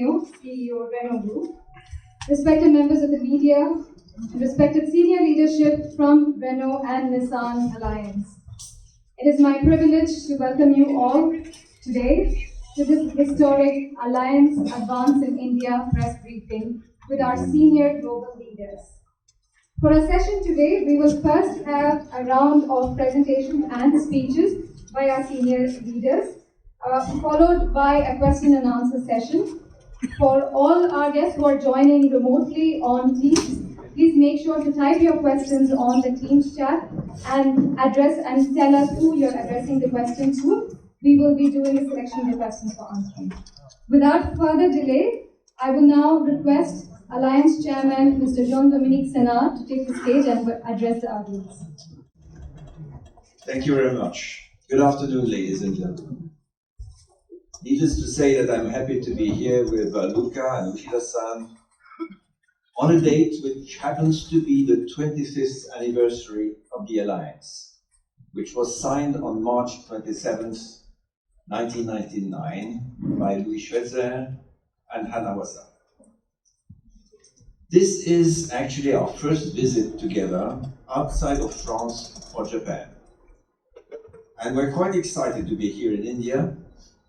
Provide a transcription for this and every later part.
Meo, CEO of Renault Group, respected members of the media, and respected senior leadership from Renault and Nissan Alliance. It is my privilege to welcome you all today to this historic Alliance Advance in India press briefing with our senior global leaders. For our session today, we will first have a round of presentations and speeches by our senior leaders, followed by a question and answer session. For all our guests who are joining remotely on Teams, please make sure to type your questions on the Teams chat and address and tell us who you're addressing the question to. We will be doing a selection of the questions for answering. Without further delay, I will now request Alliance Chairman Mr. Jean-Dominique Senard to take the stage and address the audience. Thank you very much. Good afternoon, ladies and gentlemen. Needless to say that I'm happy to be here with Luca and Uchida-san on a date which happens to be the 25th anniversary of the Alliance, which was signed on March 27th, 1999 by Louis Schweitzer and Hanawasa. This is actually our first visit together outside of France or Japan. And we're quite excited to be here in India,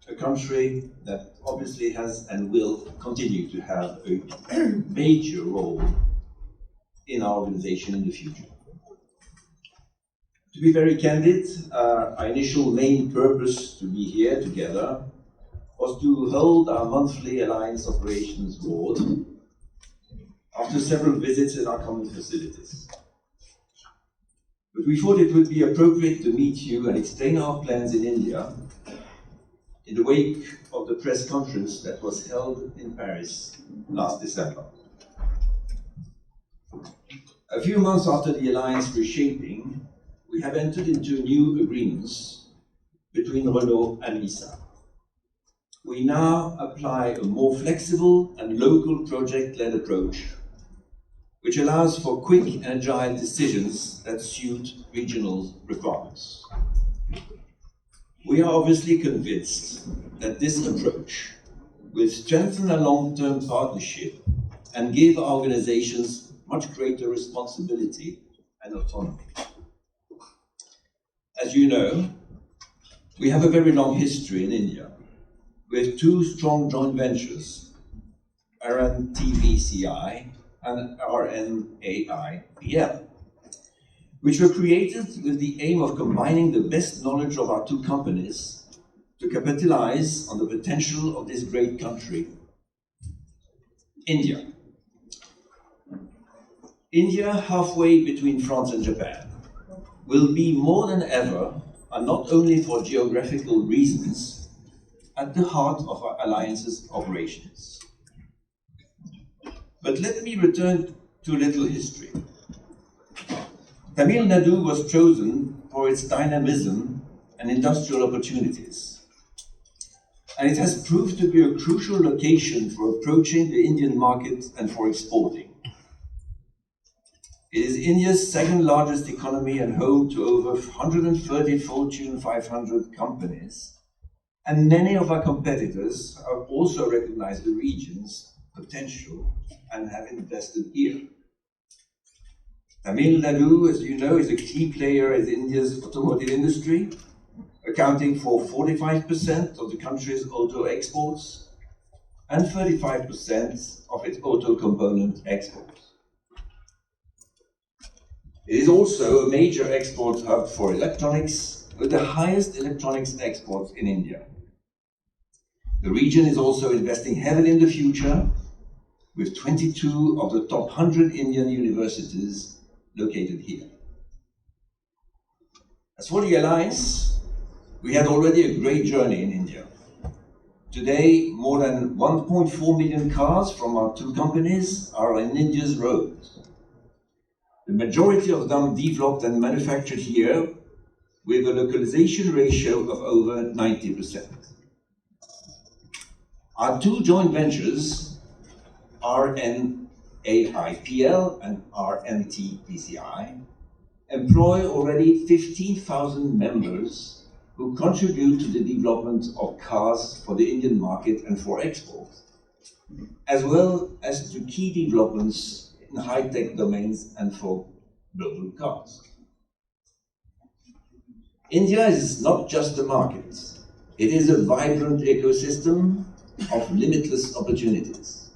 a country that obviously has and will continue to have a major role in our organization in the future. To be very candid, our initial main purpose to be here together was to hold our monthly Alliance Operations Board after several visits in our common facilities. But we thought it would be appropriate to meet you and explain our plans in India in the wake of the press conference that was held in Paris last December. A few months after the Alliance reshaping, we have entered into new agreements between Renault and Nissan. We now apply a more flexible and local project-led approach, which allows for quick and agile decisions that suit regional requirements. We are obviously convinced that this approach will strengthen a long-term partnership and give our organizations much greater responsibility and autonomy. As you know, we have a very long history in India with two strong joint ventures, RNTVCI and RNAIPL, which were created with the aim of combining the best knowledge of our two companies to capitalize on the potential of this great country, India. India, halfway between France and Japan, will be more than ever, and not only for geographical reasons, at the heart of our Alliance's operations. But let me return to a little history. Tamil Nadu was chosen for its dynamism and industrial opportunities, and it has proved to be a crucial location for approaching the Indian market and for exporting. It is India's second largest economy and home to over 130 Fortune 500 companies, and many of our competitors have also recognized the region's potential and have invested here. Tamil Nadu, as you know, is a key player in India's automotive industry, accounting for 45% of the country's auto exports and 35% of its auto component exports. It is also a major export hub for electronics, with the highest electronics exports in India. The region is also investing heavily in the future, with 22 of the top 100 Indian universities located here. As for the Alliance, we had already a great journey in India. Today, more than 1.4 million cars from our two companies are on India's roads. The majority of them developed and manufactured here, with a localization ratio of over 90%. Our two joint ventures, RNAIPL and RNTVCI, employ already 15,000 members who contribute to the development of cars for the Indian market and for export, as well as to key developments in high-tech domains and for global cars. India is not just a market, it is a vibrant ecosystem of limitless opportunities.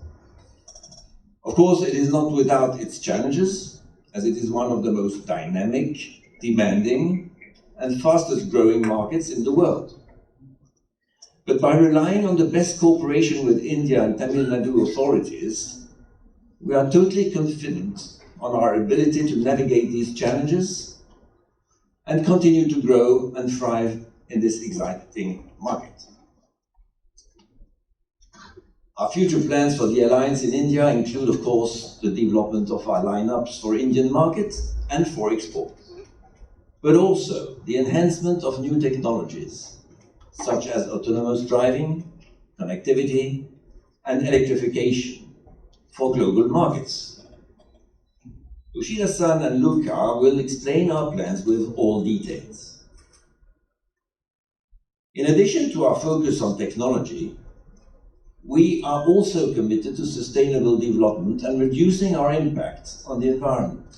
Of course, it is not without its challenges, as it is one of the most dynamic, demanding, and fastest growing markets in the world. But by relying on the best cooperation with India and Tamil Nadu authorities, we are totally confident on our ability to navigate these challenges and continue to grow and thrive in this exciting market. Our future plans for the Alliance in India include, of course, the development of our lineups for Indian markets and for export, but also the enhancement of new technologies, such as autonomous driving, connectivity, and electrification for global markets. Uchida-san and Luca will explain our plans with all details. In addition to our focus on technology, we are also committed to sustainable development and reducing our impact on the environment.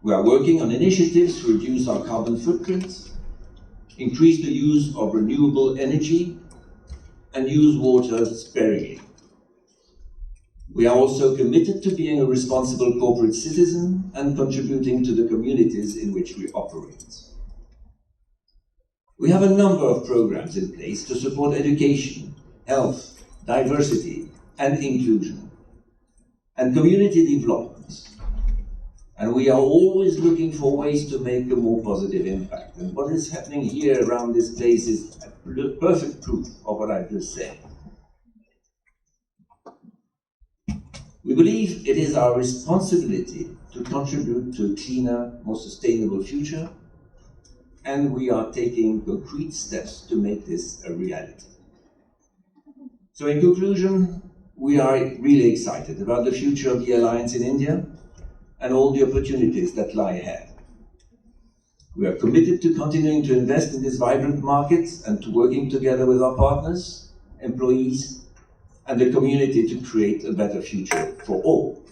We are working on initiatives to reduce our carbon footprint, increase the use of renewable energy, and use water sparingly. We are also committed to being a responsible corporate citizen and contributing to the communities in which we operate. We have a number of programs in place to support education, health, diversity, and inclusion, and community development. And we are always looking for ways to make a more positive impact. And what is happening here around this place is perfect proof of what I just said. We believe it is our responsibility to contribute to a cleaner, more sustainable future, and we are taking concrete steps to make this a reality. So in conclusion, we are really excited about the future of the Alliance in India and all the opportunities that lie ahead. We are committed to continuing to invest in this vibrant market and to working together with our partners, employees, and the community to create a better future for all.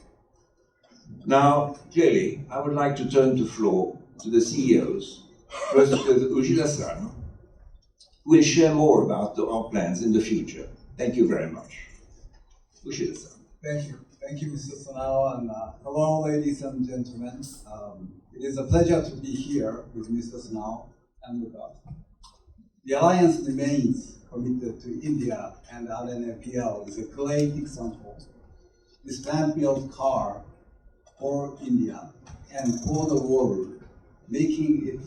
Now, clearly, I would like to turn the floor to the CEOs, first with Uchida-san, who will share more about our plans in the future. Thank you very much. Uchida-san. Thank you. Thank you, Mr. Senard, and hello, ladies and gentlemen. It is a pleasure to be here with Mr. Senard and Luca. The Alliance remains committed to India, and RNAPL is a great example. This plant-built car for India and for the world, making it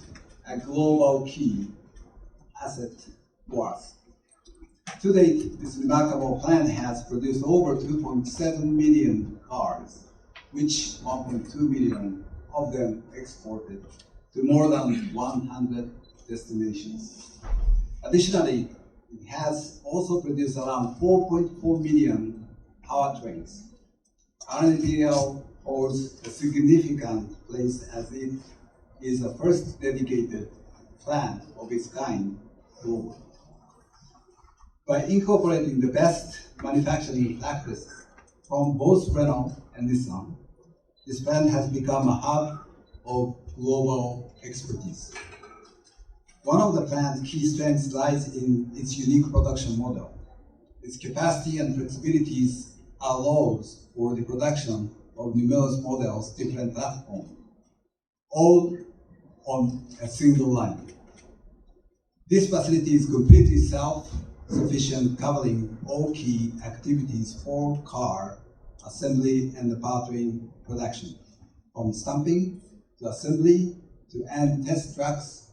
a global key asset for us. To date, this remarkable plant has produced over 2.7 million cars, which 1.2 million of them exported to more than 100 destinations. Additionally, it has also produced around 4.4 million powertrains. RNPL holds a significant place as it is the first dedicated plant of its kind globally. By incorporating the best manufacturing practices from both Renault and Nissan, this plant has become a hub of global expertise. One of the plant's key strengths lies in its unique production model. Its capacity and flexibilities allows for the production of numerous models, different platforms, all on a single line. This facility is completely self-sufficient, covering all key activities for car assembly and the powertrain production, from stamping to assembly to end test tracks.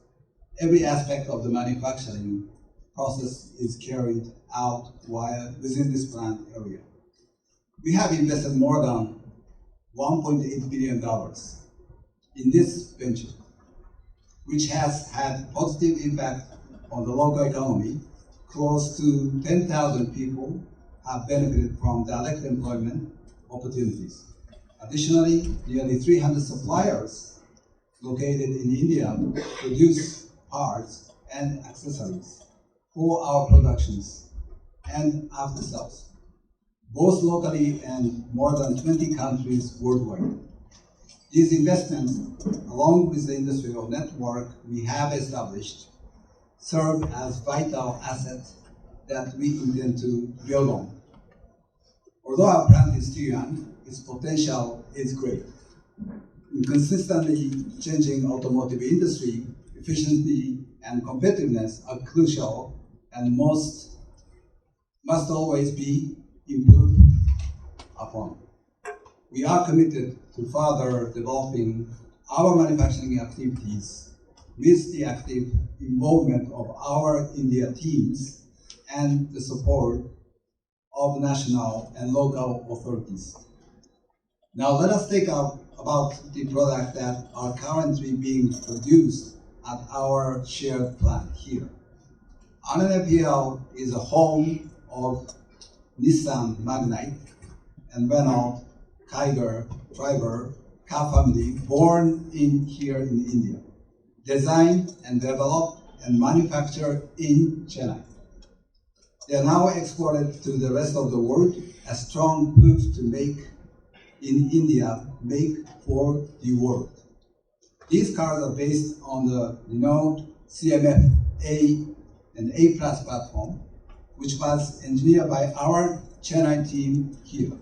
Every aspect of the manufacturing process is carried out within this plant area. We have invested more than $1.8 billion in this venture, which has had positive impact on the local economy. Close to 10,000 people have benefited from direct employment opportunities. Additionally, nearly 300 suppliers located in India produce parts and accessories for our productions and after sales. both locally and more than 20 countries worldwide. These investments, along with the industrial network we have established, serve as vital assets that we intend to build on. Although our plant is still young, its potential is great. In consistently changing automotive industry, efficiency and competitiveness are crucial and must always be improved upon. We are committed to further developing our manufacturing activities with the active involvement of our India teams and the support of national and local authorities. Now let us take up about the products that are currently being produced at our shared plant here. unparalleled is a home of Nissan Magnite and Renault Tiger driver car family born here in India, designed and developed and manufactured in Chennai. They are now exported to the rest of the world, a strong proof to make in India, make for the world. These cars are based on the Renault CMF A and A+ platform, which was engineered by our Chennai team here.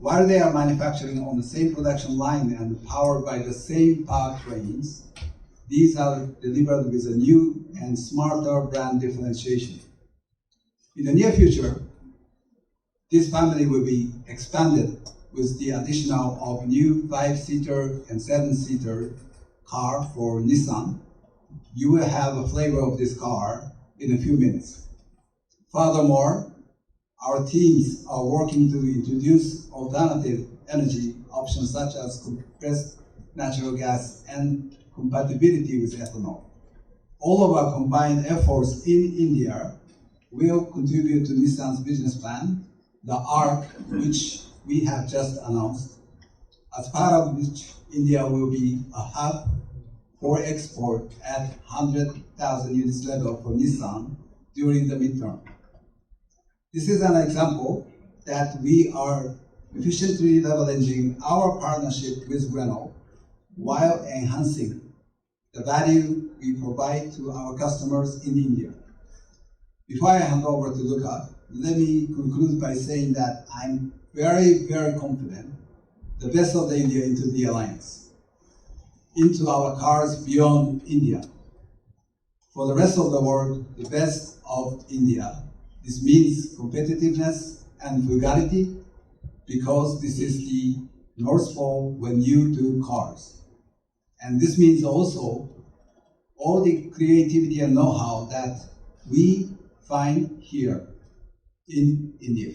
While they are manufacturing on the same production line and powered by the same powertrains, these are delivered with a new and smarter brand differentiation. In the near future, this family will be expanded with the addition of new 5-seater and 7-seater car for Nissan. You will have a flavor of this car in a few minutes. Furthermore, our teams are working to introduce alternative energy options such as compressed natural gas and compatibility with ethanol. All of our combined efforts in India will contribute to Nissan's business plan, the ARC, which we have just announced, as part of which India will be a hub for export at 100,000 units level for Nissan during the midterm. This is an example that we are efficiently leveraging our partnership with Renault while enhancing the value we provide to our customers in India. Before I hand over to Luca, let me conclude by saying that I'm very, very confident the best of the India into the alliance, into our cars beyond India. For the rest of the world, the best of India. This means competitiveness and frugality, because this is the North Pole when you do cars. And this means also all the creativity and know-how that we find here in India.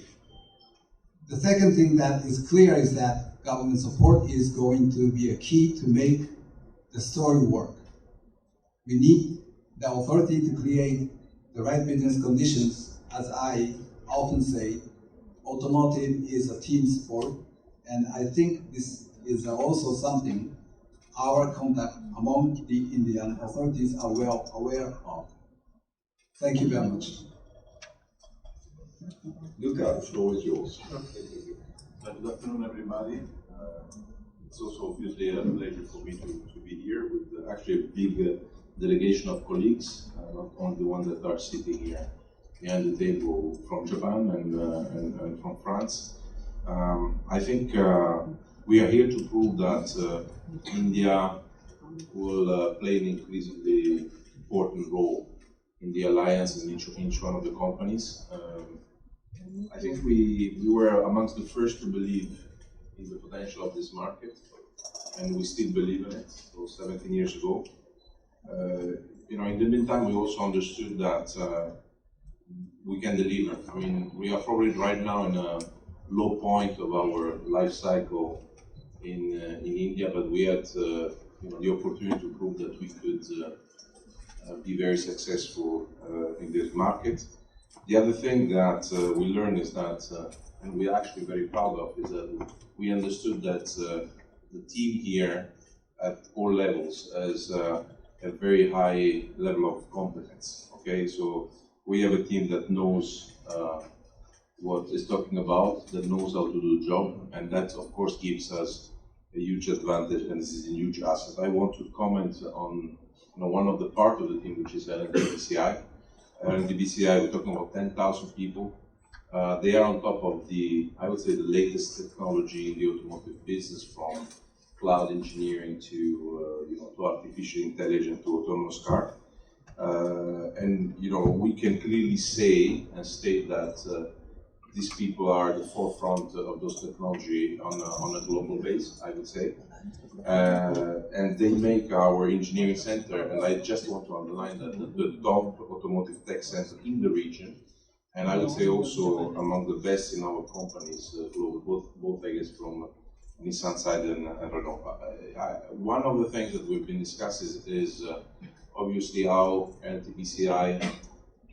The second thing that is clear is that government support is going to be a key to make the story work. We need the authority to create the right business conditions. As I often say, automotive is a team sport, and I think this is also something our contact among the Indian authorities are well aware of. Thank you very much. Luca, the floor is yours. Good afternoon, everybody. It's also obviously a pleasure for me to be here with actually a big delegation of colleagues, not only the ones that are sitting here behind the table from Japan and from France. I think we are here to prove that India will play an increasingly important role in the alliance in each one of the companies. I think we were amongst the first to believe in the potential of this market, and we still believe in it. So 17 years ago, in the meantime, we also understood that we can deliver. I mean, we are probably right now in a low point of our life cycle in India, but we had the opportunity to prove that we could be very successful in this market. The other thing that we learned is that, and we're actually very proud of, is that we understood that the team here at all levels has a very high level of competence. Okay, so we have a team that knows what it's talking about, that knows how to do the job, and that of course gives us a huge advantage, and this is a huge asset. I want to comment on one of the part of the team, which is LNDBCI. LNDBCI, we're talking about 10,000 people. They are on top of I would say, the latest technology in the automotive business, from cloud engineering to artificial intelligence to autonomous car. And we can clearly say and state that these people are at the forefront of those technology on a global base, I would say. And they make our engineering center, and I just want to underline that, the top automotive tech center in the region. And I would say also among the best in our companies, both I guess from Nissan side and Renault. One of the things that we've been discussing is obviously how LTPCI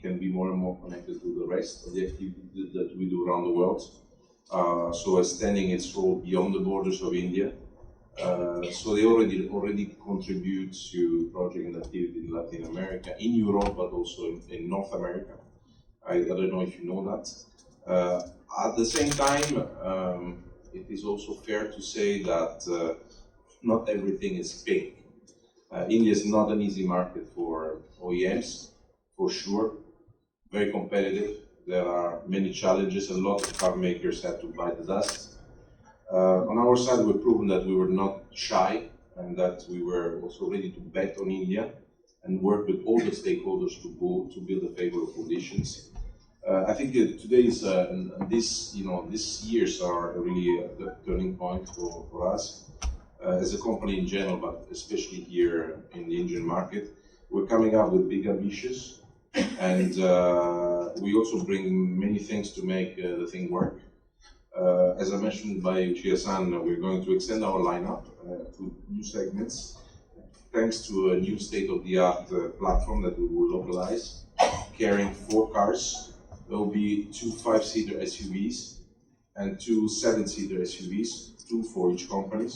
can be more and more connected to the rest of the activities that we do around the world. So extending its role beyond the borders of India. So they already contribute to project and activity in Latin America, in Europe, but also in North America. I don't know if you know that. At the same time, it is also fair to say that not everything is pink. India is not an easy market for OEMs, for sure. Very competitive. There are many challenges. A lot of car makers have to bite the dust. On our side, we've proven that we were not shy and that we were also ready to bet on India and work with all the stakeholders to build the favorable conditions. I think today is these years are really the turning point for us as a company in general, but especially here in the Indian market. We're coming up with big ambitions. And we also bring many things to make the thing work. As I mentioned by Uchida-san, we're going to extend our lineup to new segments, thanks to a new state-of-the-art platform that we will localize, carrying 4 cars. There will be 2 5-seater SUVs and 2 7-seater SUVs, 2 for each company.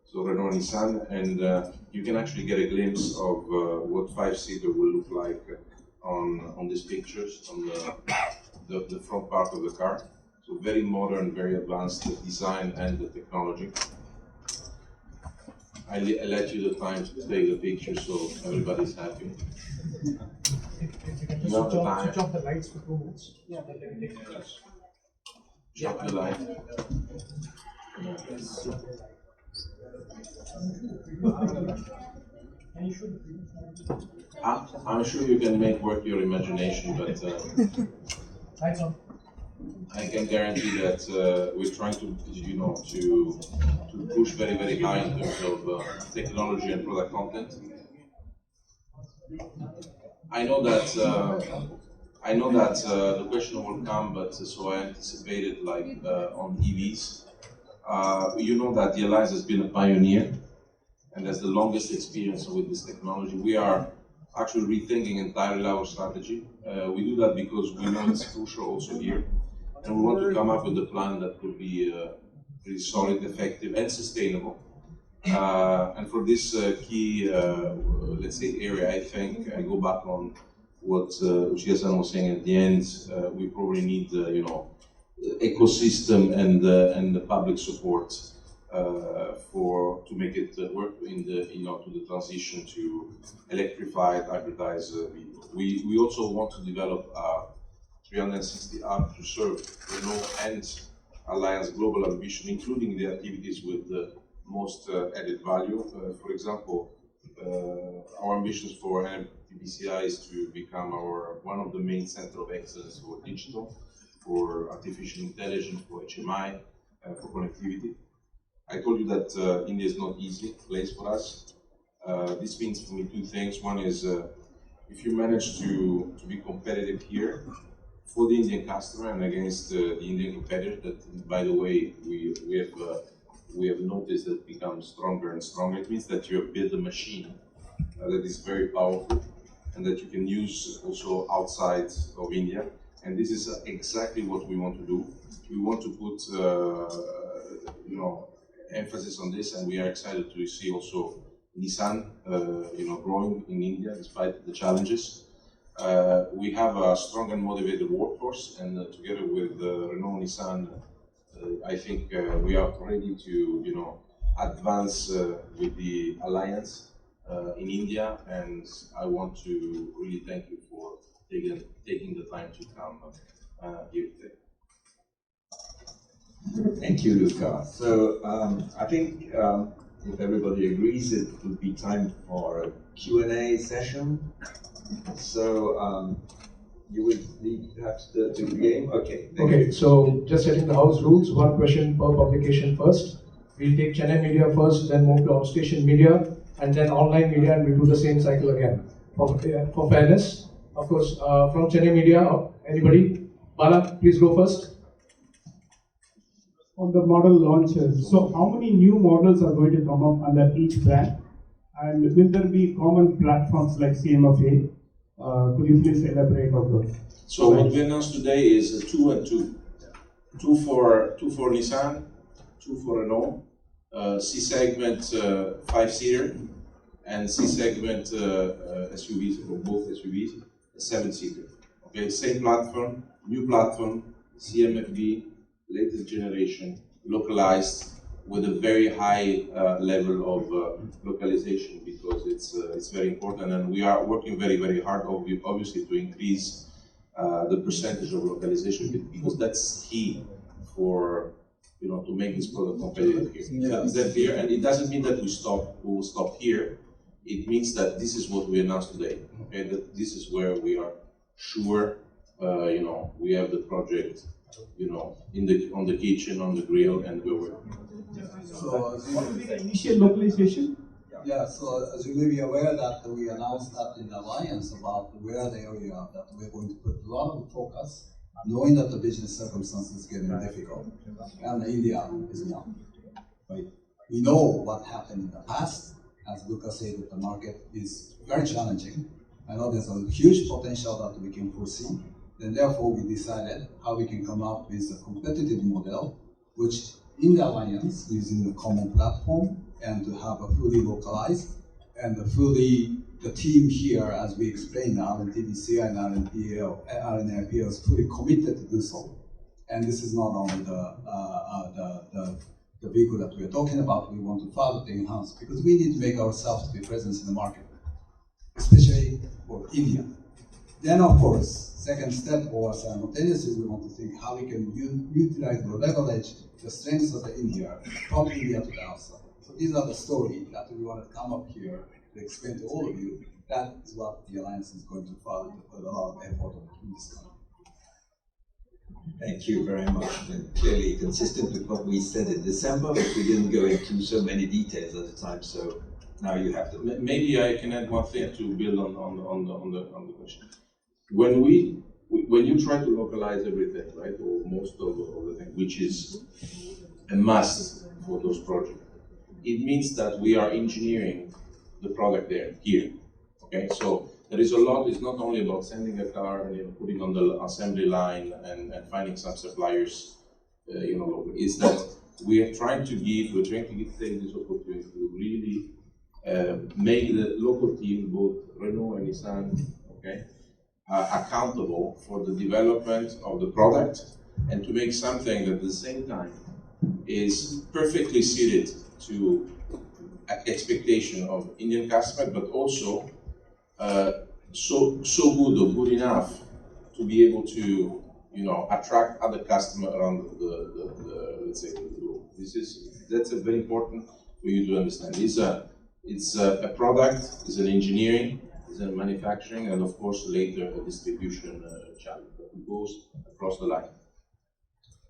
So Renault and Nissan, and you can actually get a glimpse of what 5-seater will look like on these pictures, on the front part of the car. So very modern, very advanced design and the technology. I let you the time to take the picture so everybody's happy. If you can just switch off the lights for 2 minutes. Yeah. Shut the light. I'm sure you can make work your imagination, but Lights on. I can guarantee that we're trying to push very, very high in terms of technology and product content. I know that the question will come, but so I anticipated on EVs. You know that the Alliance has been a pioneer and has the longest experience with this technology. We are actually rethinking entirely our strategy. We do that because we know it's crucial also here, and we want to come up with a plan that will be pretty solid, effective, and sustainable. And for this key, let's say, area, I think I go back on what Uchida-san was saying at the end. We probably need, ecosystem and the public support to make it work in to the transition to electrified, hybridized vehicles. We also want to develop 360 arm to serve Renault and Alliance global ambition, including the activities with the most added value. For example, our ambitions for NMTBCI is to become one of the main centers of excellence for digital, for artificial intelligence, for HMI, for connectivity. I told you that India is not an easy place for us. This means for me 2 things. One is if you manage to be competitive here for the Indian customer and against the Indian competitor, that by the way we have noticed that becomes stronger and stronger. It means that you have built a machine that is very powerful and that you can use also outside of India. And this is exactly what we want to do. We want to put emphasis on this, and we are excited to see also Nissan growing in India despite the challenges. We have a strong and motivated workforce, and together with Renault-Nissan, I think we are ready to, advance with the alliance in India. And I want to really thank you for taking the time to come here today. Thank you, Luca. So I think if everybody agrees, it would be time for a Q&A session. So you would need perhaps the game. Okay. Okay, so just setting the house rules, one question per publication first. We'll take channel media first, then move to outstation media, and then online media, and we'll do the same cycle again. For fairness, of course, from channel media, anybody? Bala, please go first. On the model launches, so how many new models are going to come up under each brand? And will there be common platforms like CMFA? Could you please elaborate on those? So what we announced today is 2 and 2. Two for Nissan, 2 for Renault, C segment 5-seater, and C segment SUVs, for both SUVs, 7-seater. Okay, same platform, new platform, CMFB, latest generation, localized, with a very high level of localization, because it's very important, and we are working very, very hard, obviously, to increase the percentage of localization, because that's key for to make this product competitive here. Yeah. Is that clear? And it doesn't mean that we will stop here. It means that this is what we announced today. Okay, that this is where we are sure, we have the project, on the kitchen, on the grill, and we're working. So, What will be the initial localization? yeah, so as you may be aware that we announced that in the alliance about where the area that we're going to put a lot of focus, knowing that the business circumstances is getting difficult, and India is not. Right? We know what happened in the past. As Luca said, that the market is very challenging. I know there's a huge potential that we can foresee. Then therefore we decided how we can come up with a competitive model, which in the alliance using the common platform, and to have a fully localized and the team here, as we explained, the R&D-DCI and R&D is fully committed to do so. And this is not only the vehicle that we are talking about. We want to further enhance, because we need to make ourselves to be present in the market, especially for India. Then, of course, second step, or simultaneously, we want to think how we can utilize or leverage the strengths of India from India to the outside. So these are the stories that we want to come up here to explain to all of you. That is what the Alliance is going to follow, to put a lot of effort in this time. Thank you very much. And clearly consistent with what we said in December, but we didn't go into so many details at the time. So now you have to. Maybe I can add one thing to build on the question. When you try to localize everything, right, or most of the thing, which is a must for those projects, it means that we are engineering the product here. Okay, so there is a lot. It's not only about sending a car and putting on the assembly line and finding some suppliers, locally. It's that we're trying to take this opportunity to really make the local team, both Renault and Nissan, okay, accountable for the development of the product, and to make something that at the same time is perfectly suited to expectation of Indian customer, but also so good or good enough to be able to attract other customers around the let's say the globe. That's a very important for you to understand. It's a product, it's an engineering, it's a manufacturing, and of course later a distribution channel that goes across the line.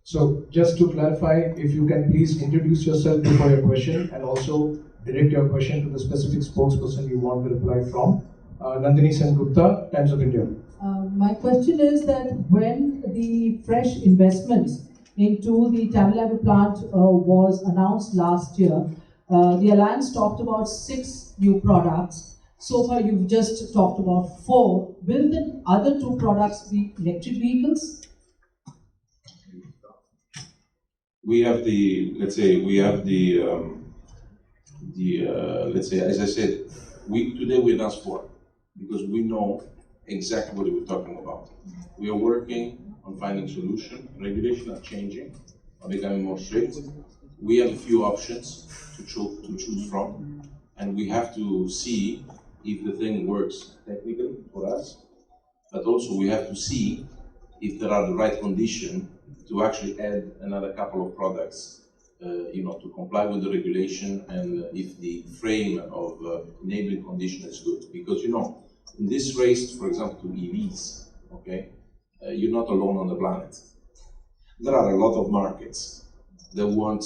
So just to clarify, if you can please introduce yourself before your question, and also direct your question to the specific spokesperson you want the reply from. Nandini Sen-Gupta, Times of India. My question is that when the fresh investments into the Tamil Nadu plant was announced last year, the Alliance talked about 6 new products. So far you've just talked about 4. Will the other 2 products be electric vehicles? We have let's say, as I said, today we announced 4, because we know exactly what we're talking about. We are working on finding solution. Regulations are changing, are becoming more strict. We have a few options to choose from, and we have to see if the thing works technically for us, but also we have to see if there are the right conditions to actually add another couple of products, to comply with the regulation, and if the frame of enabling condition is good. Because in this race, for example, to EVs, okay, you're not alone on the planet. There are a lot of markets that want,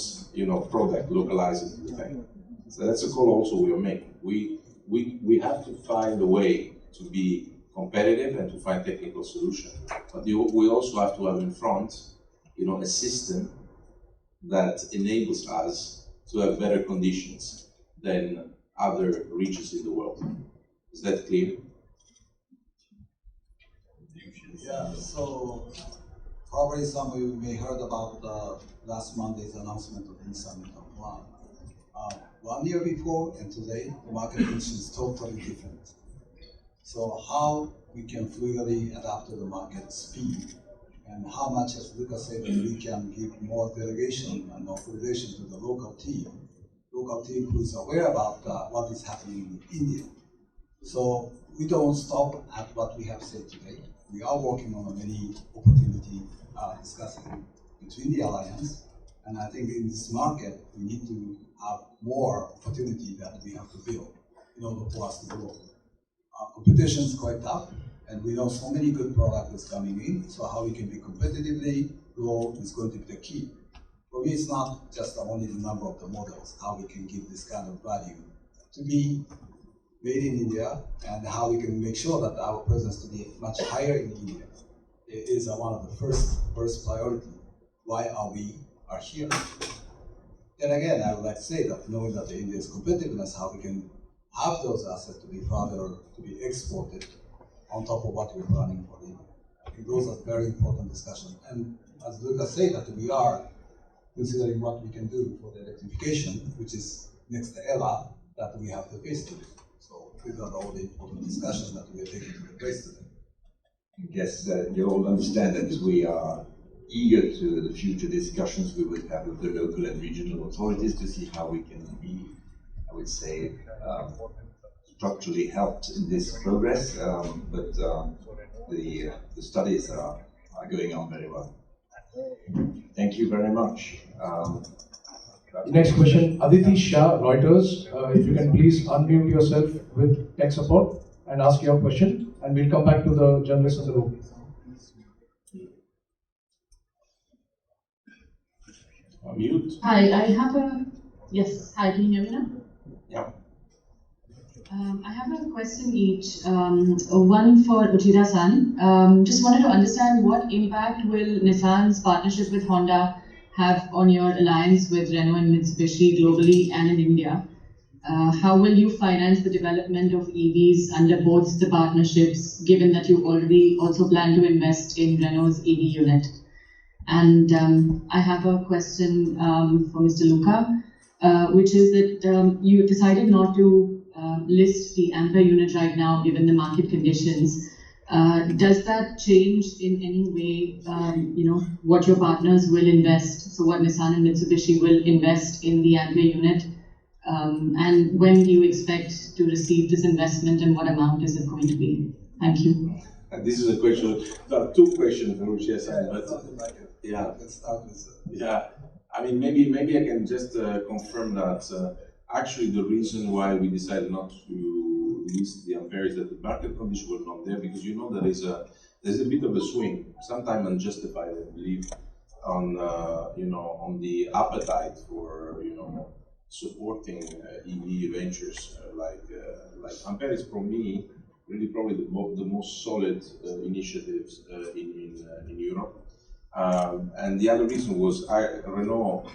product localized to the thing. So that's a call also we are making. We have to find a way to be competitive and to find technical solution. But we also have to have in front, a system that enables us to have better conditions than other regions in the world. Is that clear? Yeah, so probably some of you may heard about last Monday's announcement of Nissan Plan. 1 year before and today, the market condition is totally different. So how we can fluidly adapt to the market speed, and how much, as Luca said, we can give more delegation and authorization to the local team who is aware about what is happening in India. So we don't stop at what we have said today. We are working on many opportunity discussing between the alliance, and I think in this market we need to have more opportunity that we have to build in order for us to grow. Competition is quite tough, and we know so many good products coming in, so how we can be competitively grow is going to be the key. For me, it's not just only the number of the models, how we can give this kind of value to be made in India, and how we can make sure that our presence to be much higher in India. It is one of the first priority. Why we are here? Then again, I would like to say that knowing that the India's competitiveness, how we can have those assets to be further to be exported on top of what we're planning for India. I think those are very important discussions. And as Luca said, that we are considering what we can do for the electrification, which is next era that we have to face today. So these are all the important discussions that we are taking to the place today. I guess you all understand that we are eager to the future discussions we will have with the local and regional authorities to see how we can be, I would say, structurally helped in this progress. But the studies are going on very well. Thank you very much. Next question, Aditi Shah, Reuters. If you can please unmute yourself with tech support and ask your question, and we'll come back to the journalists in the room. Mute. Hi, I have a, yes, hi, can you hear me now? Yeah. I have a question each, one for Uchida-san. Just wanted to understand what impact will Nissan's partnership with Honda have on your alliance with Renault and Mitsubishi globally and in India? How will you finance the development of EVs under both the partnerships, given that you already also plan to invest in Renault's EV unit? And I have a question for Mr. Luca, which is that you decided not to list the Ampere unit right now, given the market conditions. Does that change in any way, what your partners will invest? So what Nissan and Mitsubishi will invest in the Ampere unit? And when do you expect to receive this investment, and what amount is it going to be? Thank you. This is a question. There are two questions for Uchida-san, but yeah. Let's start with. Yeah, I mean, maybe I can just confirm that actually the reason why we decided not to list the Ampere is that the market conditions were not there, because there's a bit of a swing, sometimes unjustified, I believe, on on the appetite for supporting EV ventures like Ampere is, for me, really probably the most solid initiatives in Europe. And the other reason was Renault,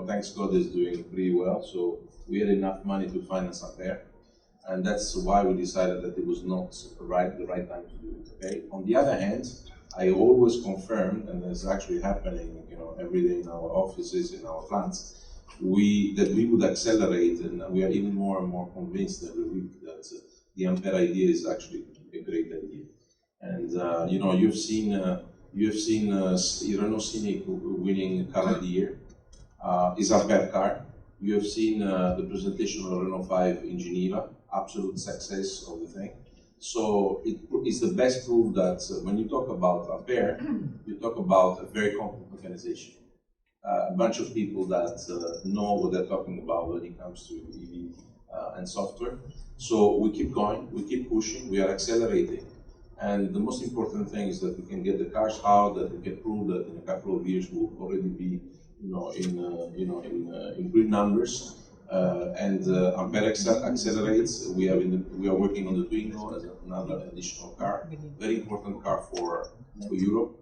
thanks God, is doing pretty well. So we had enough money to finance Ampere, and that's why we decided that it was not the right time to do it. Okay. On the other hand, I always confirm, and it's actually happening, every day in our offices, in our plants, that we would accelerate, and we are even more and more convinced every week that the Ampere idea is actually a great idea. And you know, you've seen Renault Scenic winning car of the year. Is Ampere car. You have seen the presentation of Renault 5 in Geneva, absolute success of the thing. So it is the best proof that when you talk about Ampere, you talk about a very complex organization. A bunch of people that know what they're talking about when it comes to EV and software. So we keep going, we keep pushing, we are accelerating. And the most important thing is that we can get the cars out, that we can prove that in a couple of years we'll already be, in good numbers. Ampere accelerates. We are working on the Twingo as another additional car, very important car for Europe.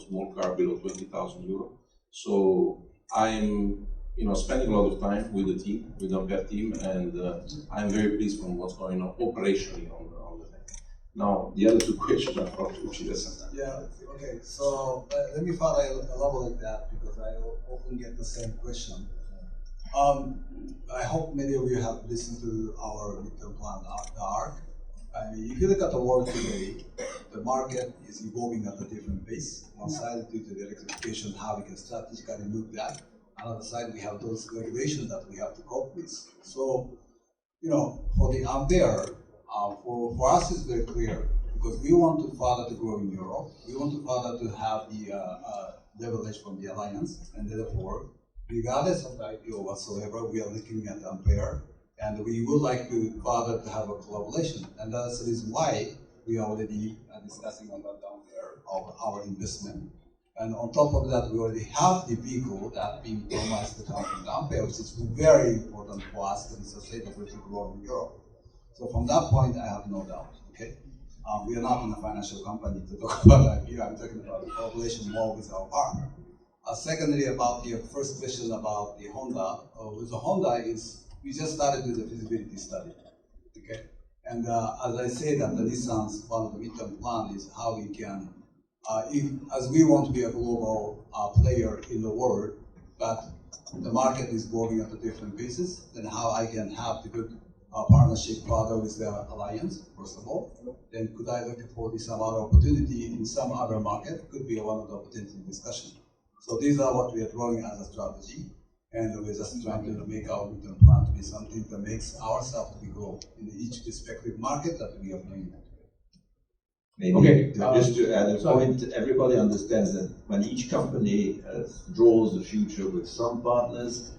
Small car below 20,000 euro. So I'm, spending a lot of time with the team, with the Ampere team, and I'm very pleased from what's going on operationally on the thing. Now, the other two questions are for Uchida-san. Yeah, okay, so let me further elaborate that because I often get the same question. I hope many of you have listened to our midterm plan, the ARC. I mean, if you look at the world today, the market is evolving at a different pace. One side, due to the electrification, how we can strategically move that. Another side, we have those regulations that we have to cope with. So, for the Ampere, for us it's very clear because we want to further to grow in Europe. We want to further to have the leverage from the alliance, and therefore, regardless of the IPO whatsoever, we are looking at Ampere, and we would like to further to have a collaboration. And that's the reason why we are already discussing about Ampere, our investment. And on top of that, we already have the vehicle that being promised to come from Ampere, which is very important for us to be sustainable to grow in Europe. So from that point, I have no doubt, okay? We are not in a financial company to talk about IPO. I'm talking about the collaboration more with our partner. Secondly, about your first question about the Honda. With the Honda we just started with the feasibility study, okay? And as I say that the Nissan's one of the midterm plan is how we can, as we want to be a global player in the world, but the market is growing at a different paces, then how I can have the good partnership further with the alliance, first of all. Then could I look for some other opportunity in some other market? Could be one of the opportunity discussion. So these are what we are drawing as a strategy, and we're just trying to make our midterm plan to be something that makes ourselves to grow in each respective market that we are playing. Maybe just to add a point, everybody understands that when each company draws the future with some partners,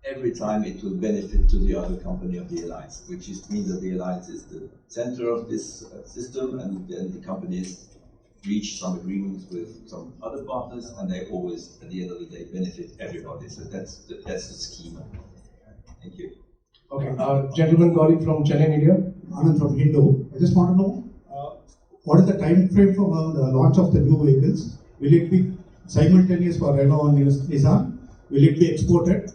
every time it will benefit to the other company of the alliance, which means that the alliance is the center of this system, and then the companies reach some agreements with some other partners, and they always, at the end of the day, benefit everybody. So that's the scheme. Thank you. Okay, gentleman colleague from Chennai Media. Anand from Hindu. I just want to know what is the time frame for the launch of the new vehicles? Will it be simultaneous for Renault and Nissan? Will it be exported?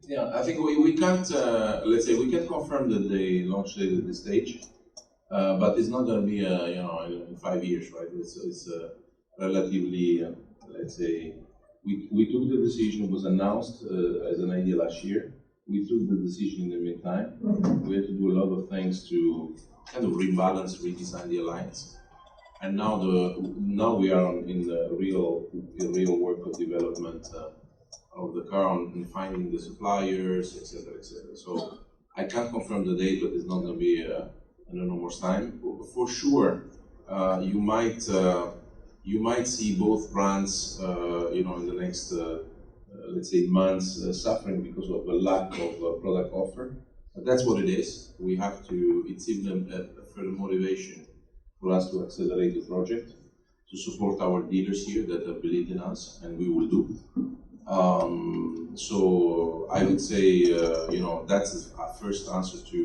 Yeah, I think we can't, let's say, we can confirm that they launched it at this stage, but it's not going to be, in 5 years, right? It's relatively, let's say, we took the decision, it was announced as an idea last year. We took the decision in the meantime. We had to do a lot of things to kind of rebalance, redesign the alliance. And now we are in the real work of development of the car and finding the suppliers, etc., etc. So I can't confirm the date, but it's not going to be enormous time. For sure, you might see both brands, in the next, let's say, months suffering because of a lack of product offer. But that's what it is. We have to. It's even a further motivation for us to accelerate the project, to support our dealers here that have believed in us, and we will do. So I would say, that's our first answer to,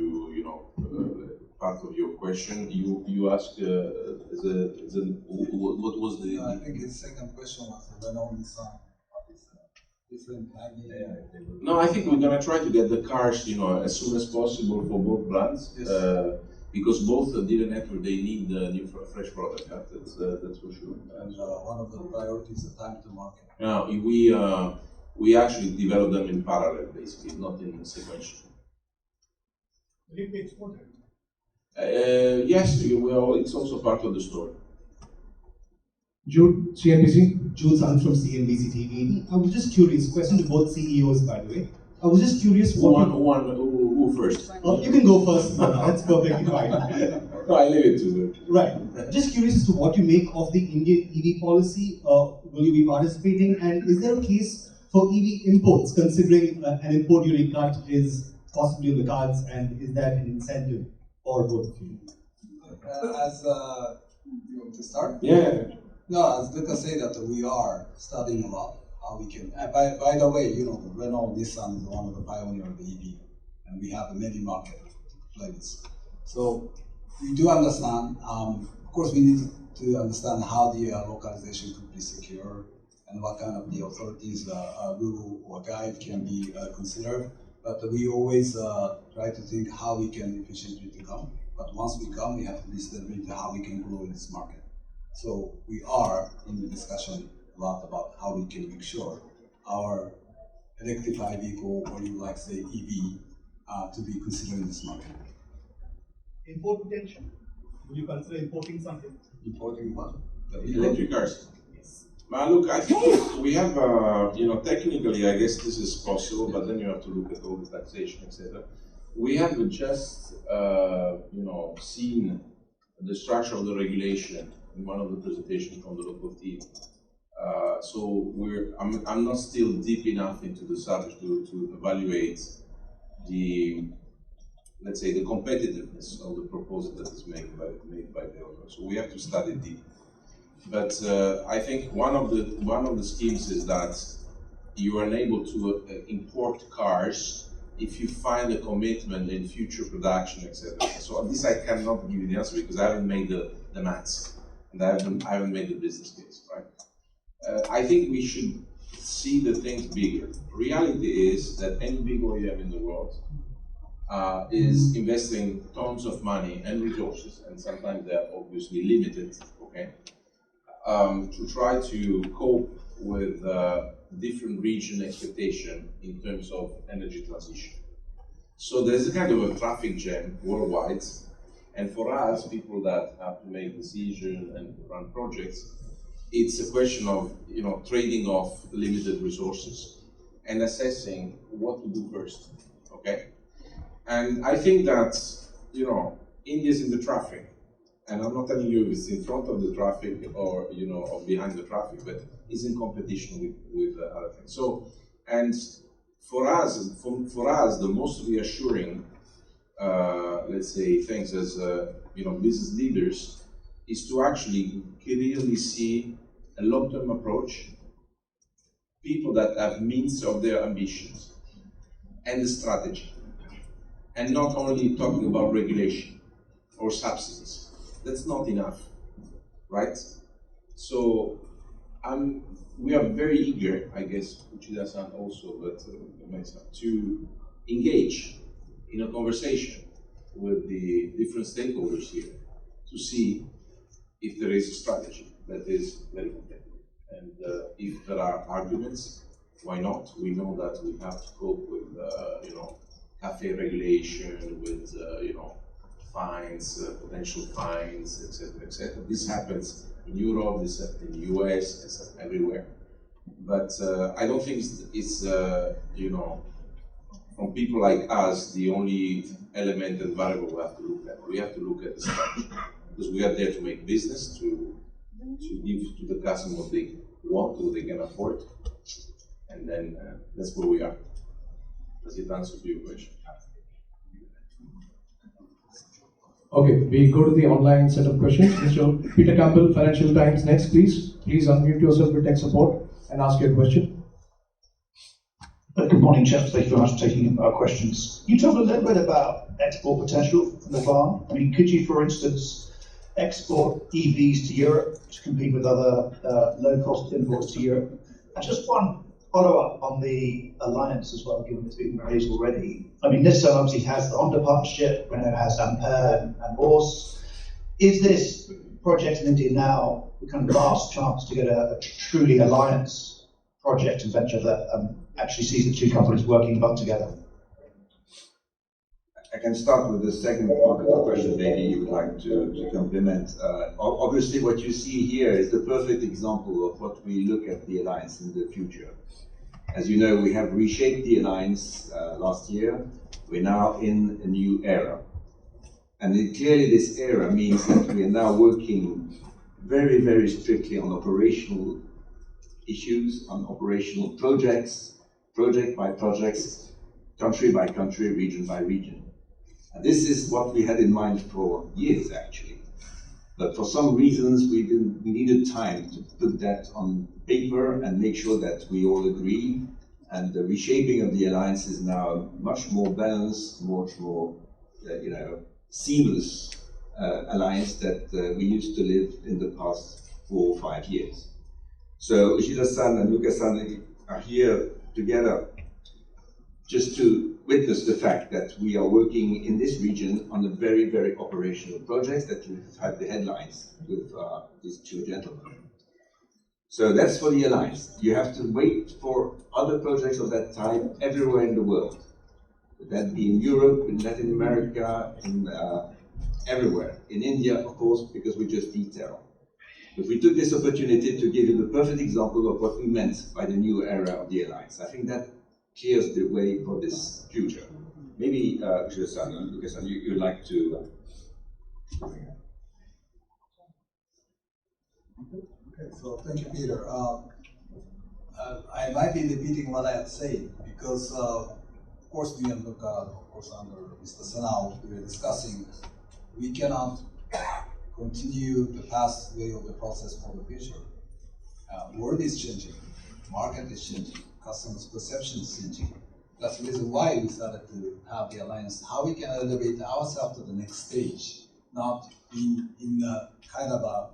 part of your question. You asked, what was the? I think his second question was the Renault-Nissan. Different idea. No, I think we're gonna try to get the cars, as soon as possible for both brands. Yes. Because both the dealer network, they need new fresh product. That's for sure. And one of the priorities is time to market. Yeah, we actually develop them in parallel, basically, not in sequential. Will it be exported? Yes, well, it's also part of the story. Jude, CNBC. Jude Sun from CNBC TV. I was just curious, question to both CEOs, by the way. I was just curious Who first? You can go first, that's perfectly fine. No, I leave it to them. Right. Just curious as to what you make of the Indian EV policy. Will you be participating? And is there a case for EV imports, considering an import duty cut is possibly on the cards, and is that an incentive for both of you? You want to start? Yeah. No, as Luca said that we are studying a lot how we can. By the way, the Renault-Nissan is one of the pioneers of the EV, and we have many market players. So we do understand. Of course, we need to understand how the localization could be secure and what kind of the authorities' rule or guide can be considered. But we always try to think how we can efficiently to come. But once we come, we have to be studying how we can grow in this market. So we are in the discussion a lot about how we can make sure our electrified vehicle, or you like say EV, to be considered in this market. Import potential? Will you consider importing something? Importing what? Electric cars. But look, I think we have, technically, I guess this is possible, but then you have to look at all the taxation, etc. We have just, seen the structure of the regulation in one of the presentations from the local team. So I'm not still deep enough into the subject to evaluate the, let's say, the competitiveness of the proposal that is made by the owner. So we have to study deep. But I think one of the schemes is that you are unable to import cars if you find a commitment in future production, etc. So on this I cannot give you the answer because I haven't made the maths and I haven't made the business case, right? I think we should see the things bigger. Reality is that any big OEM in the world is investing tons of money and resources, and sometimes they are obviously limited, okay, to try to cope with different region expectation in terms of energy transition. So there's a kind of a traffic jam worldwide, and for us, people that have to make decisions and run projects, it's a question of trading off limited resources and assessing what to do first, okay? And I think that India's in the traffic, and I'm not telling you if it's in front of the traffic or or behind the traffic, but is in competition with other things. So, and for us, the most reassuring, let's say, things as business leaders is to actually clearly see a long-term approach, people that have means of their ambitions, and the strategy, and not only talking about regulation or subsidies. That's not enough, right? So we are very eager, I guess, Uchida-san also, but to engage in a conversation with the different stakeholders here to see if there is a strategy that is very competitive. And if there are arguments, why not? We know that we have to cope with, cafe regulation, with, fines, potential fines, etc., etc. This happens in Europe, this happens in the US, it's everywhere. But I don't think it's from people like us, the only element and variable we have to look at. We have to look at the strategy, because we are there to make business, to give to the customer what they want, what they can afford, and then that's where we are. Does it answer your question? Okay, we go to the online set of questions. Mr. Peter Campbell, Financial Times, next, please. Please unmute yourself with tech support and ask your question. Good morning, chaps. Thank you very much for taking our questions. Can you talk a little bit about export potential for Nissan? I mean, could you, for instance, export EVs to Europe to compete with other low-cost imports to Europe? And just one follow-up on the alliance as well, given it's been raised already. I mean, Nissan obviously has the Honda partnership, Renault has Ampere and Morse. Is this project in India now the kind of last chance to get a truly alliance project and venture that actually sees the two companies working well together? I can start with the second part of the question. Maybe you would like to complement. Obviously, what you see here is the perfect example of what we look at the alliance in the future. As you know, we have reshaped the alliance last year. We're now in a new era. And clearly this era means that we are now working very, very strictly on operational issues, on operational projects, project by projects, country by country, region by region. And this is what we had in mind for years, actually. But for some reasons, we needed time to put that on paper and make sure that we all agree. And the reshaping of the alliance is now much more balanced, much more, seamless alliance that we used to live in the past 4 or 5 years. So Uchida-san and Luca-san are here together just to witness the fact that we are working in this region on a very, very operational project that you've had the headlines with these two gentlemen. So that's for the alliance. You have to wait for other projects of that type everywhere in the world. That be in Europe, in Latin America, in everywhere. In India, of course, because we just detail. But we took this opportunity to give you the perfect example of what we meant by the new era of the alliance. I think that clears the way for this future. Maybe Uchida-san and Luca-san, you'd like to. Okay, so thank you, Peter. I might be repeating what I had said because, of course, me and Luca, of course, under Mr. Senard, we were discussing we cannot continue the past way of the process for the future. World is changing, market is changing, customers' perception is changing. That's the reason why we started to have the alliance, how we can elevate ourselves to the next stage, not being in a kind of a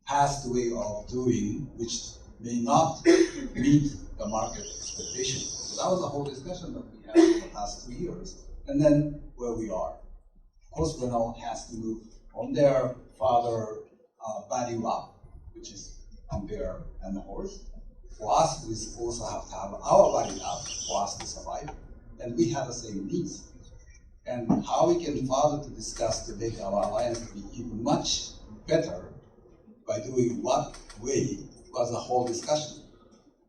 past way of doing, which may not meet the market expectation. So that was the whole discussion that we had in the past 2 years. And then where we are. Of course, Renault has to move on their father value up, which is Ampere and the horse. For us, we also have to have our value up for us to survive. And we have the same needs. And how we can further to discuss to make our alliance be even much better by doing what way was the whole discussion.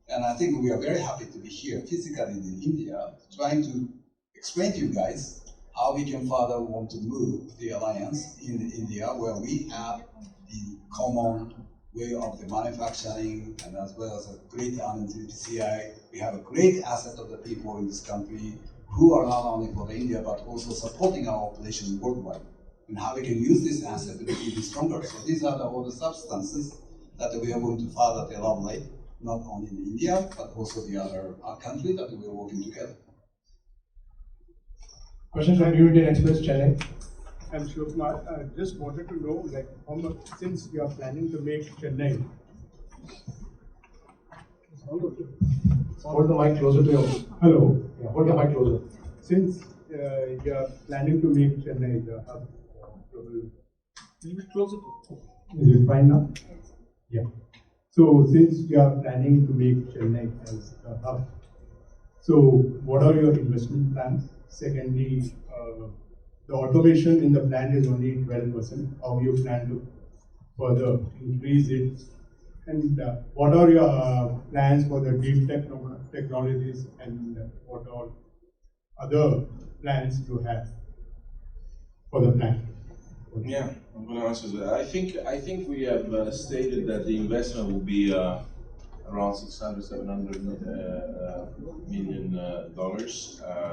And I think we are very happy to be here physically in India, trying to explain to you guys how we can further want to move the alliance in India, where we have the common way of the manufacturing and as well as a great PCI. We have a great asset of the people in this country who are not only for the India, but also supporting our operation worldwide. And how we can use this asset to be even stronger. So these are all the substances that we are going to further elaborate, not only in India, but also the other countries that we are working together. Question from New Indian Express, Chennai. I'm Shivkumar. I just wanted to know, like, how much, since you are planning to make Chennai. Hold the mic closer to your. Hello. Yeah, hold the mic closer. Since you are planning to make Chennai the hub, closer. Is it fine now? Yeah. So since you are planning to make Chennai as a hub, so what are your investment plans? Secondly, the automation in the plant is only 12%. How you plan to further increase it? And what are your plans for the deep technologies and what are other plans you have for the plant? Yeah, I'm going to answer that. I think we have stated that the investment will be around $600-700 million.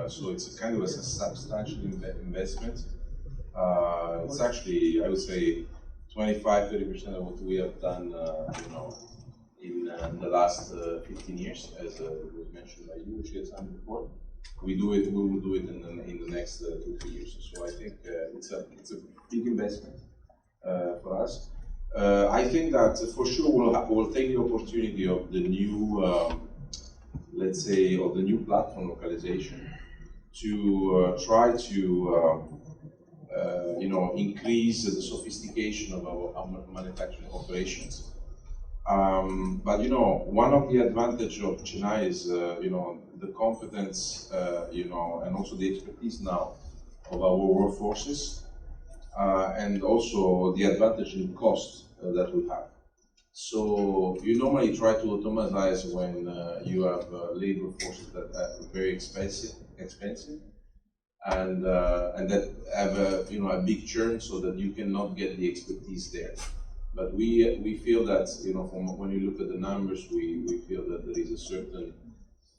So it's a kind of a substantial investment. It's actually, I would say, 25-30% of what we have done, in the last 15 years, as was mentioned by you, which has done before. We will do it in the next 2-3 years. So I think it's a big investment for us. I think that for sure we'll take the opportunity of the new, let's say, of the new platform localization to try to, increase the sophistication of our manufacturing operations. But one of the advantages of Chennai is, the competence, and also the expertise now of our workforces, and also the advantage in cost that we have. So you normally try to automatize when you have labor forces that are very expensive, and that have a big churn, so that you cannot get the expertise there. But we feel that from when you look at the numbers, we feel that there is a certain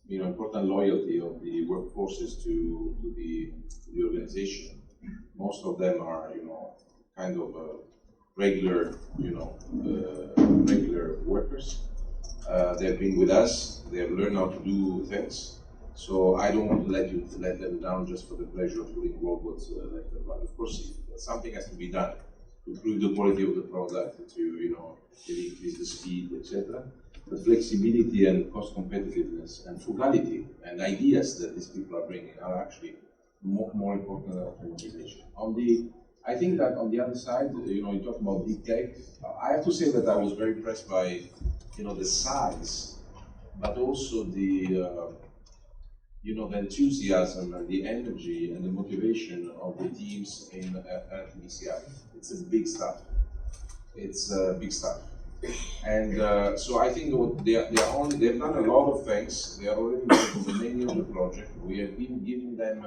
important loyalty of the workforces to the organization. Most of them are kind of regular regular workers. They've been with us. They have learned how to do things. So I don't want to let them down just for the pleasure of putting robots like that. But of course, something has to be done to improve the quality of the product, to increase the speed, etc. The flexibility and cost competitiveness and frugality and ideas that these people are bringing are actually more important than optimization. I think that on the other side, you talk about deep tech. I have to say that I was very impressed by the size, but also the enthusiasm and the energy and the motivation of the teams in TBCI. It's a big stuff. It's big stuff. And so I think they've done a lot of things. They are already working on many of the project. We have been giving them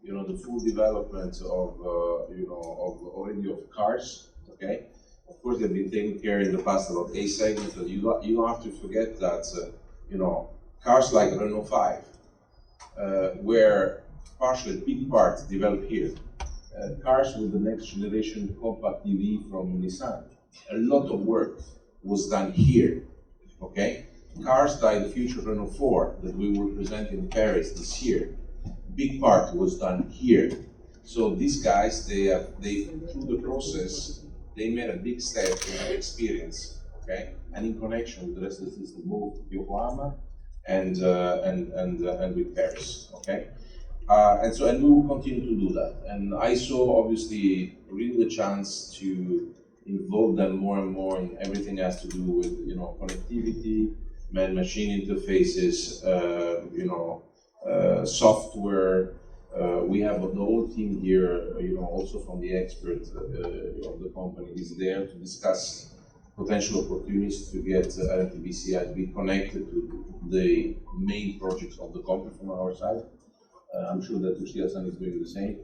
the full development of already of cars. Okay, of course they've been taking care in the past about A segment. But you don't have to forget that cars like Renault 5 were partially big part developed here. Cars with the next generation compact EV from Nissan. A lot of work was done here. Okay, cars like the future Renault 4 that we will present in Paris this year. Big part was done here. So these guys, they through the process, they made a big step in experience, okay, and in connection with the rest of the system, both Yokohama and with Paris, okay. And we will continue to do that. And I saw obviously really the chance to involve them more and more in everything that has to do with connectivity, man-machine interfaces, software. We have the whole team here, also from the experts of the company is there to discuss potential opportunities to get TBCI to be connected to the main projects of the company from our side. I'm sure that Uchida-san is doing the same.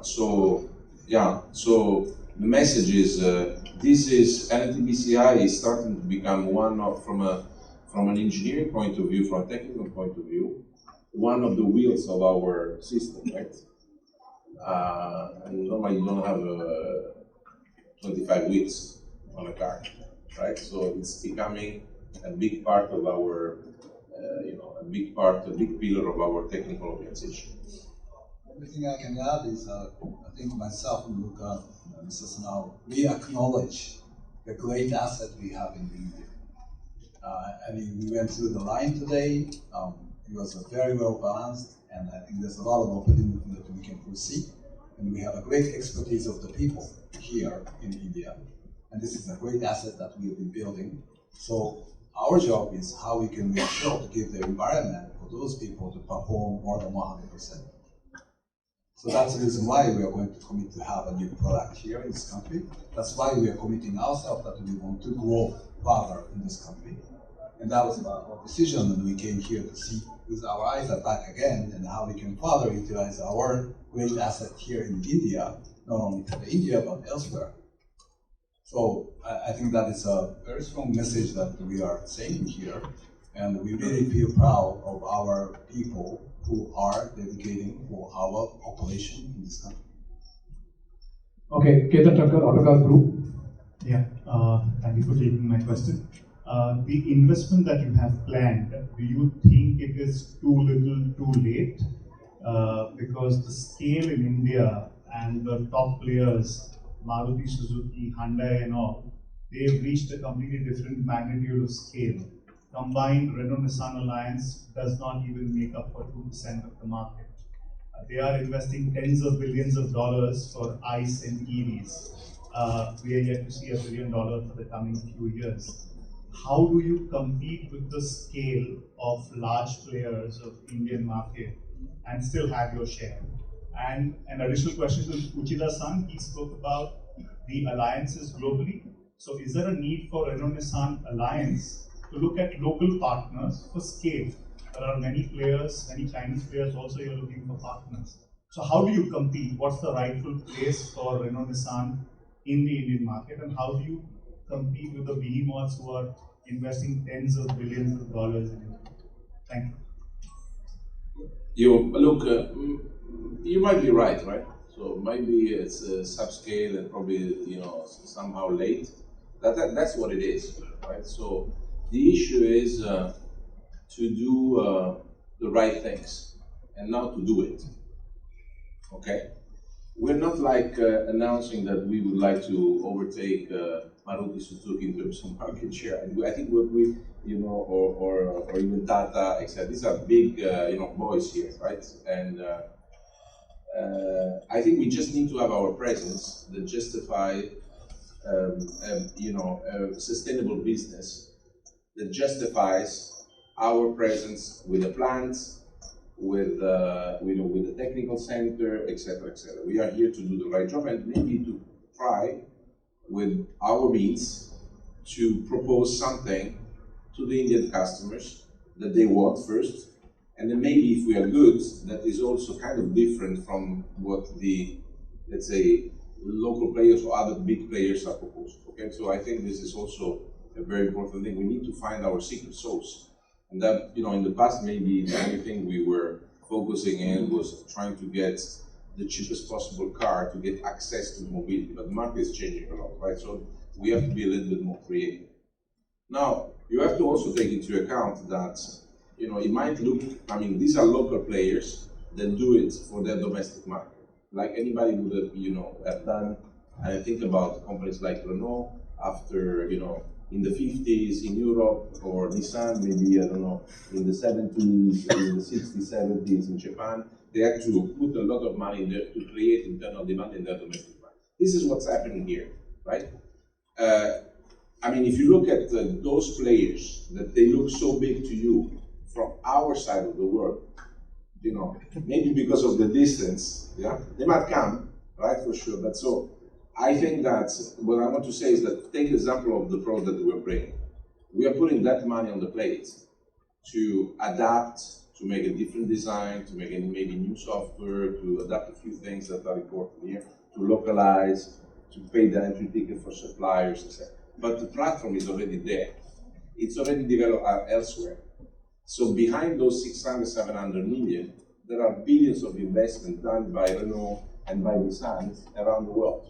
So the message is TBCI is starting to become one of, from an engineering point of view, from a technical point of view, one of the wheels of our system, right? And normally you don't have 25 wheels on a car, right? So it's becoming a big part of our, a big pillar of our technical organization. Everything I can add is, I think myself and Luca, Mr. Senard, we acknowledge the great asset we have in India. We went through the line today. It was very well balanced, and I think there's a lot of opportunity that we can foresee. And we have a great expertise of the people here in India. And this is a great asset that we have been building. So our job is how we can make sure to give the environment for those people to perform more than 100%. So that's the reason why we are going to commit to have a new product here in this country. That's why we are committing ourselves that we want to grow further in this country. And that was our decision when we came here to see with our eyes are back again and how we can further utilize our great asset here in India, not only for India but elsewhere. So I think that is a very strong message that we are saying here, and we really feel proud of our people who are dedicating for our operation in this country. Okay, Ketan Thakkar, Autocar Group. Yeah, thank you for taking my question. The investment that you have planned, do you think it is too little, too late? Because the scale in India and the top players, Maruti, Suzuki, Hyundai and all, they've reached a completely different magnitude of scale. Combined, Renault-Nissan Alliance does not even make up for 2% of the market. They are investing tens of billions of dollars for ICE and EVs. We are yet to see $1 billion for the coming few years. How do you compete with the scale of large players of Indian market and still have your share? And an additional question to Uchida-san, he spoke about the alliances globally. So is there a need for Renault-Nissan Alliance to look at local partners for scale? There are many players, many Chinese players also you're looking for partners. So how do you compete? What's the rightful place for Renault-Nissan in the Indian market? And how do you compete with the behemoths who are investing tens of billions of dollars in India? Thank you. You might be right? So maybe it's subscale and probably somehow late. That's what it is, right? So the issue is to do the right things and now to do it. Okay, we're not like announcing that we would like to overtake Maruti Suzuki in terms of market share. I think what we, or even Tata, etc. These are big, boys here, right? And I think we just need to have our presence that justify, a sustainable business that justifies our presence with the plants, with the technical center, etc., etc. We are here to do the right job and maybe to try, with our means, to propose something to the Indian customers that they want first, and then maybe if we are good, that is also kind of different from what the, let's say, local players or other big players are proposing. Okay, so I think this is also a very important thing. We need to find our secret sauce. And that, in the past, maybe the only thing we were focusing in was trying to get the cheapest possible car to get access to mobility. But the market is changing a lot, right? So we have to be a little bit more creative. Now, you have to also take into account that, it might look, these are local players that do it for their domestic market. Like anybody would have done, and I think about companies like Renault after, in the 50s in Europe, or Nissan, maybe, in the 70s, in the 60s, 70s in Japan, they had to put a lot of money in there to create internal demand in their domestic market. This is what's happening here, right? If you look at those players, that they look so big to you from our side of the world, maybe because of the distance, they might come, right, for sure, but so, I think that what I want to say is that take the example of the product that we're bringing. We are putting that money on the plate to adapt, to make a different design, to make maybe new software, to adapt a few things that are important here, to localize, to pay the entry ticket for suppliers, etc. But the platform is already there. It's already developed elsewhere. So behind those 600, 700 million, there are billions of investment done by Renault and by Nissan around the world.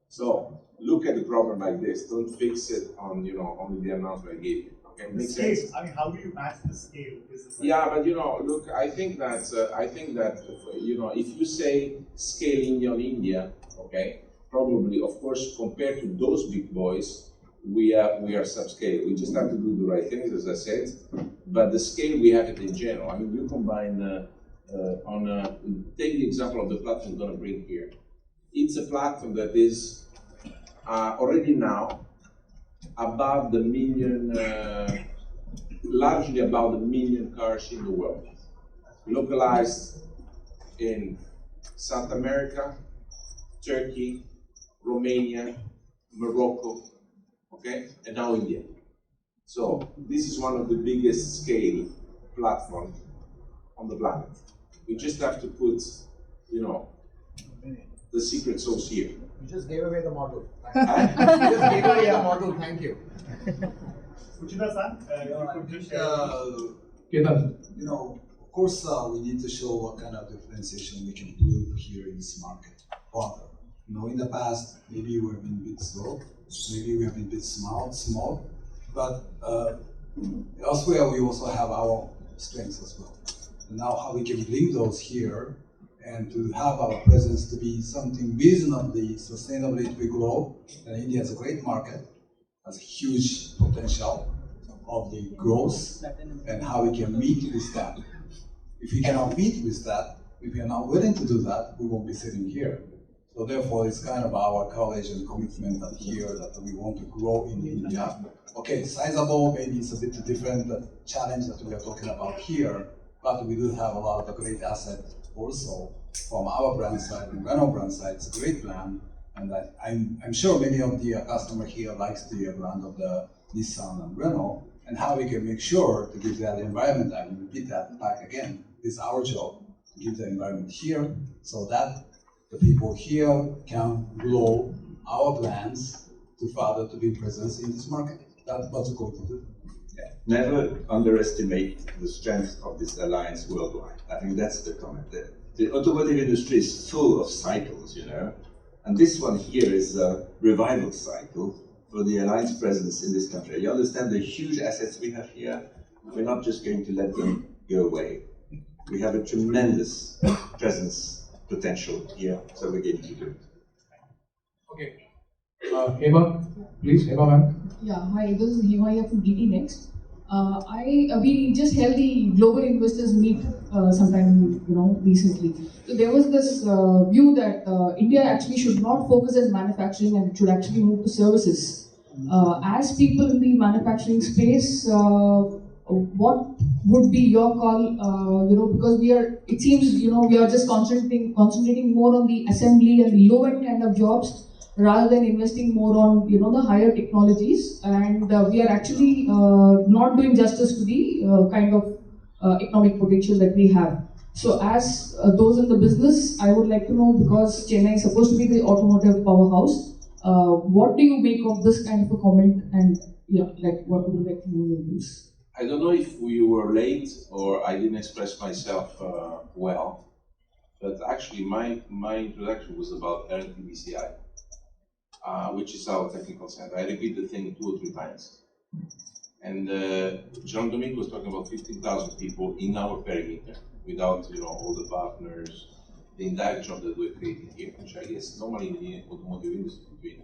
So look at the problem like this. Don't fix it on only the announcement I gave you. Okay, the scale. How do you match the scale? Yeah, but look, I think that if you say scale India on India, okay, probably of course compared to those big boys, we are subscale. We just have to do the right things, as I said. But the scale we have it in general. You combine take the example of the platform I'm going to bring here. It's a platform that is already now above the million, largely about 1 million cars in the world, localized in South America, Turkey, Romania, Morocco, okay, and now India. So this is one of the biggest scale platforms on the planet. We just have to put, the secret sauce here. You just gave away the model. You just gave away your model. Thank you. Uchida-san, of course, we need to show what kind of differentiation we can do here in this market. But, in the past, maybe we have been a bit slow, maybe we have been a bit small, but elsewhere we also have our strengths as well. And now how we can bring those here and to have our presence to be something reasonably sustainably to grow. And India is a great market, has a huge potential of the growth, and how we can meet with that. If we cannot meet with that, if we are not willing to do that, we won't be sitting here. So therefore, it's kind of our courage and commitment that here that we want to grow in India. Okay, sizable, maybe it's a bit different challenge that we are talking about here, but we do have a lot of great assets also from our brand side and Renault brand side, it's a great plan. And I'm sure many of the customers here likes the brand of the Nissan and Renault, and how we can make sure to give that environment. I will repeat that back again. It's our job to give the environment here so that the people here can grow our plans to further to be present in this market. That's what we're going to do. Yeah. Never underestimate the strength of this alliance worldwide. I think that's the comment. The automotive industry is full of cycles, you know, and this one here is a revival cycle for the alliance presence in this country. You understand the huge assets we have here? We're not just going to let them go away. We have a tremendous presence potential here, so we're going to do it. Okay. Hema, please, Hema ma'am. Yeah, hi, this is Hema here from DT Next. We just held the global investors meet sometime recently. So there was this view that India actually should not focus on manufacturing and it should actually move to services. As people in the manufacturing space, what would be your call? Because it seems we are just concentrating more on the assembly and the low end kind of jobs, rather than investing more on the higher technologies, and we are actually not doing justice to the kind of economic potential that we have. So as those in the business, I would like to know, because Chennai is supposed to be the automotive powerhouse, what do you make of this kind of a comment, and what would you like to know your views? I don't know if we were late or I didn't express myself well, but actually my introduction was about RTBCI. Which is our technical center. I repeat the thing 2 or 3 times. And Jean-Dominique was talking about 15,000 people in our perimeter, without all the partners, the indirect job that we're creating here, which I guess normally in the automotive industry between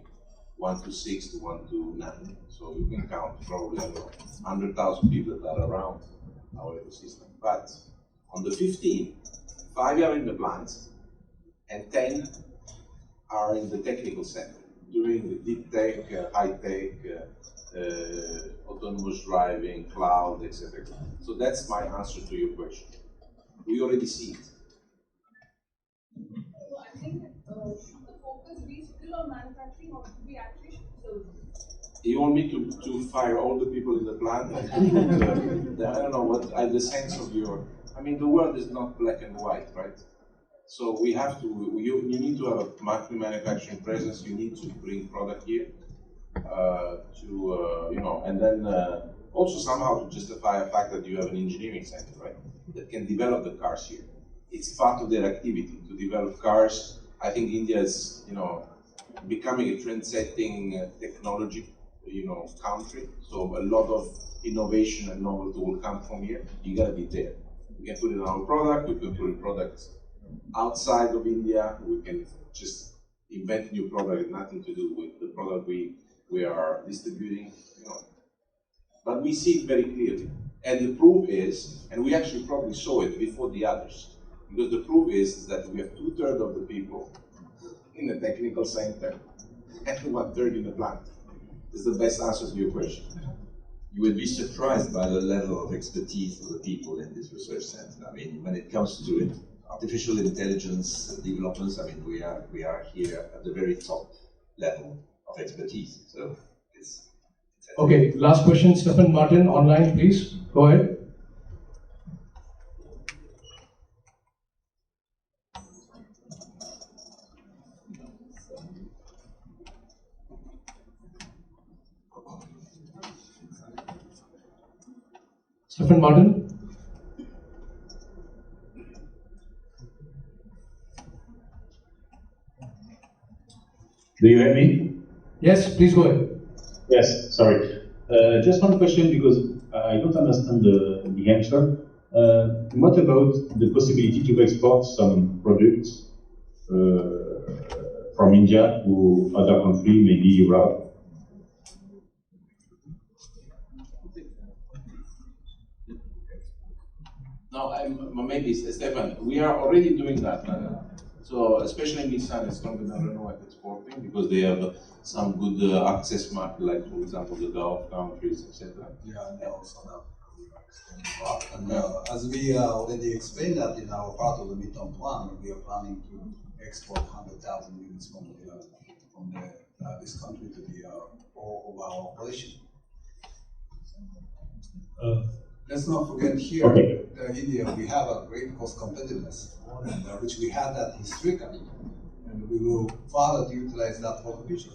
1 to 6 to 1 to 9. So you can count probably 100,000 people that are around our ecosystem. But on the 15, 5 are in the plants and 10 are in the technical center, doing the deep tech, high tech, autonomous driving, cloud, etc. So that's my answer to your question. We already see it. So I think should the focus be still on manufacturing, or should we actually services? You want me to fire all the people in the plant? I don't know what the sense of your. I mean, the world is not black and white, right? So we have to, you need to have a manufacturing presence, you need to bring product here and then also somehow to justify the fact that you have an engineering center, right, that can develop the cars here. It's part of their activity to develop cars. I think India is, becoming a trend-setting technology, country. So a lot of innovation and novelty will come from here. You gotta be there. We can put it in our product, we can put in products outside of India, we can just invent new product, nothing to do with the product we are distributing, But we see it very clearly. And the proof is, and we actually probably saw it before the others, because the proof is that we have 2/3 of the people in the technical center and 1/3 in the plant. This is the best answer to your question. You would be surprised by the level of expertise of the people in this research center. I mean, when it comes to it, artificial intelligence developments, I mean, we are here at the very top level of expertise. So it's okay, last question, Stephen Martin, online, please. Go ahead. Stephen Martin. Do you hear me? Yes, please go ahead. Yes, sorry. Just one question, because I don't understand the answer. What about the possibility to export some products from India to other countries, maybe Europe? No, maybe Stefan, we are already doing that. So especially Nissan is stronger than Renault at exporting because they have some good access market, like for example the Gulf countries, etc. Yeah, and they also have And as we already explained that in our part of the midterm plan, we are planning to export 100,000 units from this country to the all of our operation. Let's not forget here, in India, we have a great cost competitiveness, which we had that historically, and we will further utilize that for the future.